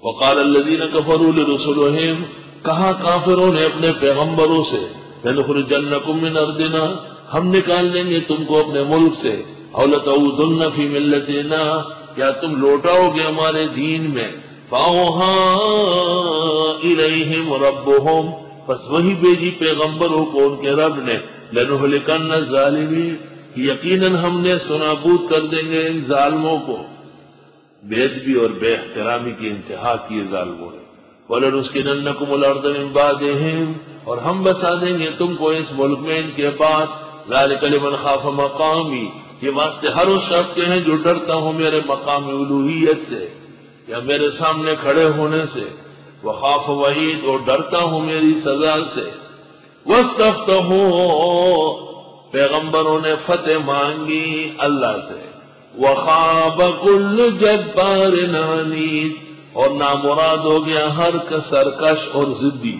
وقال الذین کفروا لرسلہم، کہا کافروں نے اپنے پیغمبروں سے، لنخرجنکم من ارضنا، ہم نکال دیں گے تم کو اپنے ملک سے، او لتعودن فی ملتنا، کیا تم لوٹاؤ گے ہمارے دین میں، فاوحی الیہم ربہم، پس وہی بھیجی پیغمبروں کو ان کے رب نے، لنہلکن الظالمین، یقیناً ہم نے سنابود کر دیں گے ان ظالموں کو، بے ادبی اور بے احترامی کی انتہا کی ظالموں نے، وَلَنُسْكِنَنَّكُمُ الْأَرْضَ مِنْ بَعْدِهِمْ، اور ہم بسا دیں گے تم کو اس ملک میں ان کے بعد، ذَلِكَ لِمَنْ خَافَ مَقَامِي، یہ واسطے ہر اس شخص کے ہیں جو ڈرتا ہوں میرے مقام الوہیت سے یا میرے سامنے کھڑے ہونے سے، وَخَافَ وَعِيدٍ، اور ڈرتا ہوں میری سزا سے، وَاسْتَفْتَحُوا، پیغمبروں نے فتح مانگی اللہ سے، وَخَابَ كُلُّ جَبَّارٍ عَنِيدٍ، اور نامراد ہو گیا ہر سرکش اور ضدی،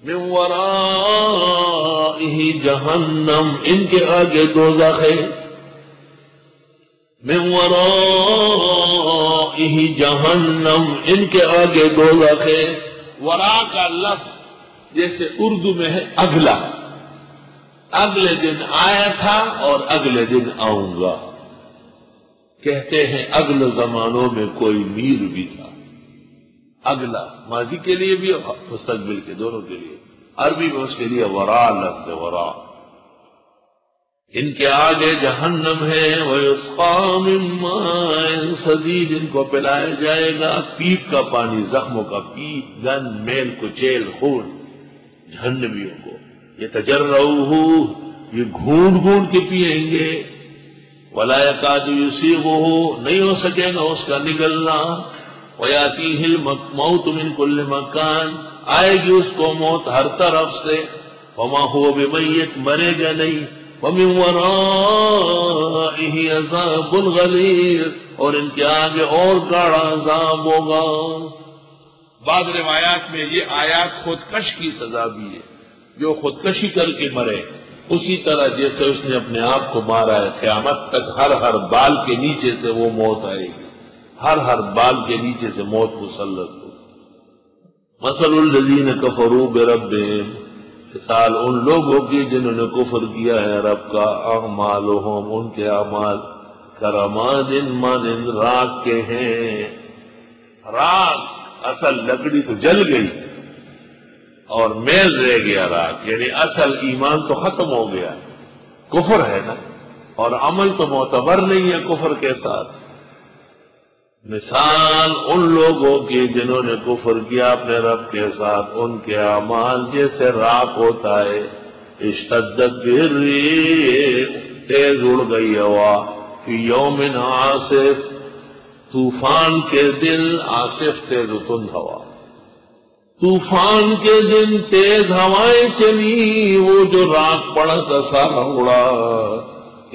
من ورائہ جہنم، ان کے آگے دوزخ ہے، من ورائہ جہنم، ان کے آگے دوزخ ہے۔ ورا کا لفظ جیسے اردو میں ہے اگلا، اگلے دن آیا تھا اور اگلے دن آؤں گا، کہتے ہیں اگلے زمانوں میں کوئی میر بھی تھا، اگلا ماضی کے لیے بھی اور مستقبل کے دونوں کے لیے، عربی میں اس کے لیے ورا لفظ ورا۔ ان کے آگے جہنم ہے، وَيُسْقَىٰ مِن مَّاءٍ صَدِيدٍ، ان کو پلایا جائے گا پیپ کا پانی، زخموں کا پیپ، گن، میل، کچیل، خون، جہنمیوں کو، يَتَجَرَّعُهُ، یہ گھونٹ گھونٹ کے پیئیں گے، وَلَا يَكَادُ يُسِيغُهُ، نہیں ہو سکے گا اس کا نگلنا، وَيَأْتِيهِ الْمَوْتُ مِن كُلِّ مَكَانٍ، آئے گی اس کو موت ہر طرف سے، وَمَا هُوَ بِمَيِّتٍ، مرے گا نہیں، وَمِن وَرَائِهِ عَذَابٌ غَلِيظٌ، اور ان کے آگے اور گاڑا عذاب ہوگا۔ بعض روایات میں یہ آیات خودکش کی سزا بھی ہے، جو خودکشی کر کے مرے اسی طرح جیسے اس نے اپنے آپ کو مارا ہے، قیامت تک ہر بال کے نیچے سے وہ موت آئے گی، ہر بال کے نیچے سے موت مسلط ہو۔ مثل الذین کفروا بربہم، مثال ان لوگوں کی جنہوں نے کفر کیا ہے رب کا، اعمالہم، ان کے اعمال، کرماد مانند راکھ کے ہیں، راکھ اصل لکڑی تو جل گئی اور میل رہ گیا راکھ، یعنی اصل ایمان تو ختم ہو گیا، کفر ہے نا، اور عمل تو معتبر نہیں ہے کفر کے ساتھ۔ مثال ان لوگوں کی جنہوں نے کفر کیا اپنے رب کے ساتھ، ان کے اعمال جیسے راکھ ہوتا ہے، اشتدت بہ الريح، تیز اڑ گئی ہوا، فی یوم عاصف، طوفان کے دن، عاصف تیز و تند ہوا، طوفان کے دن تیز ہوائیں چلی، وہ جو راکھ پڑا تھا سارا اڑا۔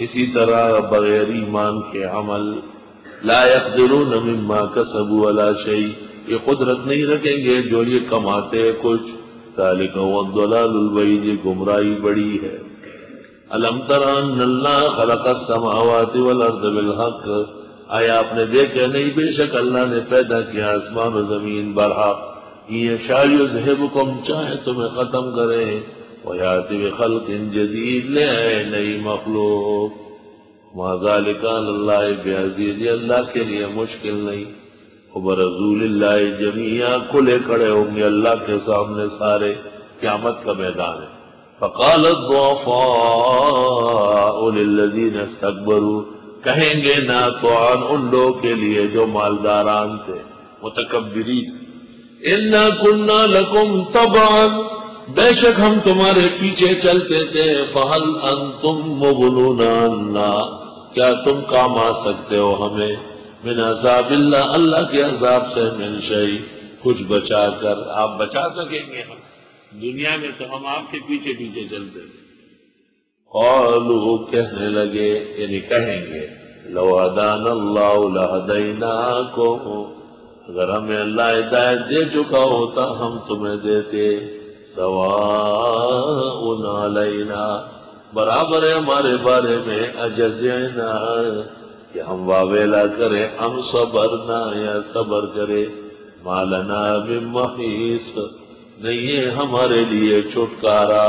اسی طرح بغیر ایمان کے عمل، لا يقدرون مما كسبوا ولا شيء، یہ قدرت نہیں رکھیں گے جو یہ کماتے کچھ، ذلك هو الضلال البعید، یہ گمراہی بڑی ہے۔ الم تر ان اللہ خلق السماوات والارض بالحق، آیا آپ نے دیکھا نہیں بے شک اللہ نے پیدا کیا آسمان و زمین برحق، یشاء یذہبکم، چاہے تمہیں ختم کرے، ویأتی بخلق جدید، لے آئے نئی مخلوق، ما ذالک علی اللہ بعزیز، یہ اللہ کے لیے مشکل نہیں۔ وبرزول اللہ جمیعا، کھلے کھڑے ہوں گے اللہ کے سامنے سارے، قیامت کا میدان ہے۔ فقال الضعفاء للذین استکبروا، کہیں گے ناتوان ان لوگوں کے لیے جو مالداران تھے، متکبرین، انا کننا لکم تبعا، بے شک ہم تمہارے پیچھے چلتے تھے، فہل انتم مغنون عنا، کیا تم کام آ سکتے ہو ہمیں، من عذاب اللہ، اللہ کے عذاب سے، من شیء، کچھ بچا کر، آپ بچا سکیں گے ہم، دنیا میں تو ہم آپ کے پیچھے پیچھے چلتے تھے۔ قالوا، کہنے لگے، یعنی کہیں گے، لو ہدانا اللہ لہدیناکم، اگر ہمیں اللہ ہدایت دے چکا ہوتا ہم تمہیں دیتے، سواء علینا، برابر ہے ہمارے بارے میں، اجزعنا، کہ ہم واویلا کریں، ہم صبرنا، یا صبر کرے، ما لنا من محیص، نہیں ہے ہمارے لیے چھٹکارا۔